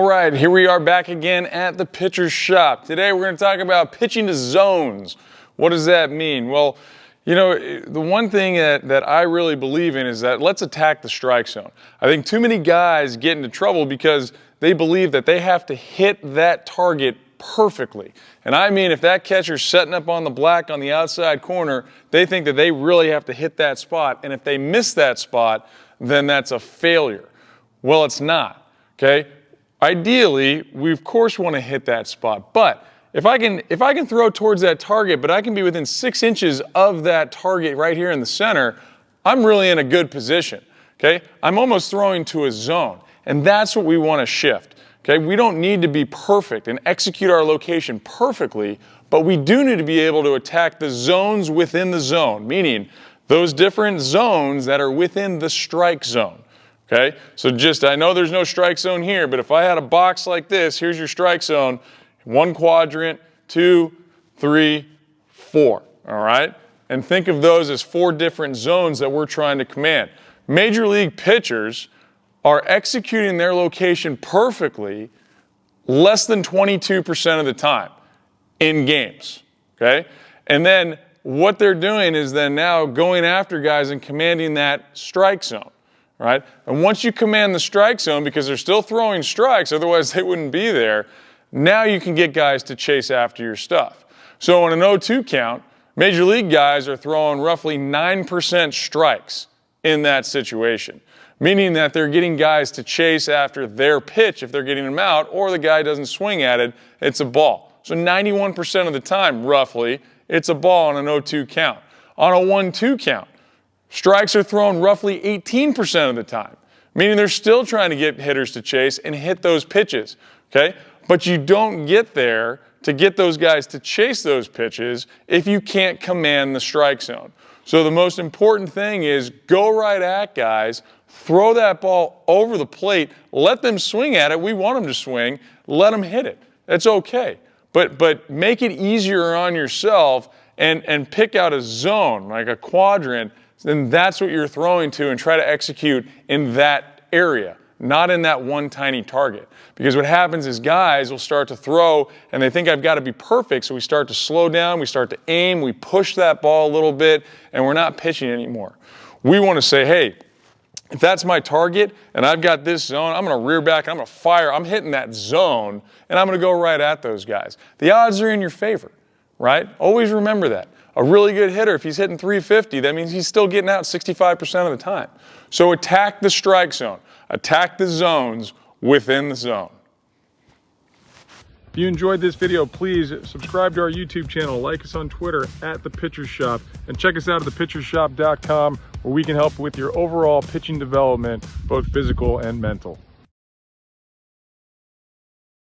right, here we are back again at the pitcher's shop. Today we're going to talk about pitching to zones. What does that mean? Well, you know, the one thing that I really believe in is that let's attack the strike zone. I think too many guys get into trouble because they believe that they have to hit that target perfectly. And I mean, if that catcher's setting up on the black on the outside corner, they think that they really have to hit that spot. And if they miss that spot, then that's a failure. Well, it's not, okay? Ideally, we of course want to hit that spot, but if I can throw towards that target, but I can be within 6 inches of that target right here in the center, I'm really in a good position, okay? I'm almost throwing to a zone, and that's what we want to shift, okay? We don't need to be perfect and execute our location perfectly, but we do need to be able to attack the zones within the zone, meaning those different zones that are within the strike zone. Okay, so I know there's no strike zone here, but if I had a box like this, here's your strike zone, 1 quadrant, 2, 3, 4, all right? And think of those as 4 different zones that we're trying to command. Major league pitchers are executing their location perfectly less than 22% of the time in games, okay? And then what they're doing is then now going after guys and commanding that strike zone. Right? And once you command the strike zone, because they're still throwing strikes, otherwise they wouldn't be there, now you can get guys to chase after your stuff. So on an 0-2 count, major league guys are throwing roughly 9% strikes in that situation, meaning that they're getting guys to chase after their pitch if they're getting them out, or the guy doesn't swing at it, it's a ball. So 91% of the time, roughly, it's a ball on an 0-2 count. On a 1-2 count, strikes are thrown roughly 18% of the time, meaning they're still trying to get hitters to chase and hit those pitches, okay? But you don't get there to get those guys to chase those pitches if you can't command the strike zone. So the most important thing is go right at guys, throw that ball over the plate, let them swing at it. We want them to swing, let them hit it. That's okay. But make it easier on yourself and pick out a zone, like a quadrant, then that's what you're throwing to and try to execute in that area, not in that one tiny target. Because what happens is guys will start to throw and they think I've got to be perfect, so we start to slow down, we start to aim, we push that ball a little bit, and we're not pitching anymore. We want to say, hey, if that's my target and I've got this zone, I'm going to rear back, I'm going to fire, I'm hitting that zone, and I'm going to go right at those guys. The odds are in your favor, right? Always remember that. A really good hitter, if he's hitting 350, that means he's still getting out 65% of the time. So attack the strike zone. Attack the zones within the zone. If you enjoyed this video, please subscribe to our YouTube channel, like us on Twitter @ThePitcherShop, and check us out at thepitchershop.com, where we can help with your overall pitching development, both physical and mental.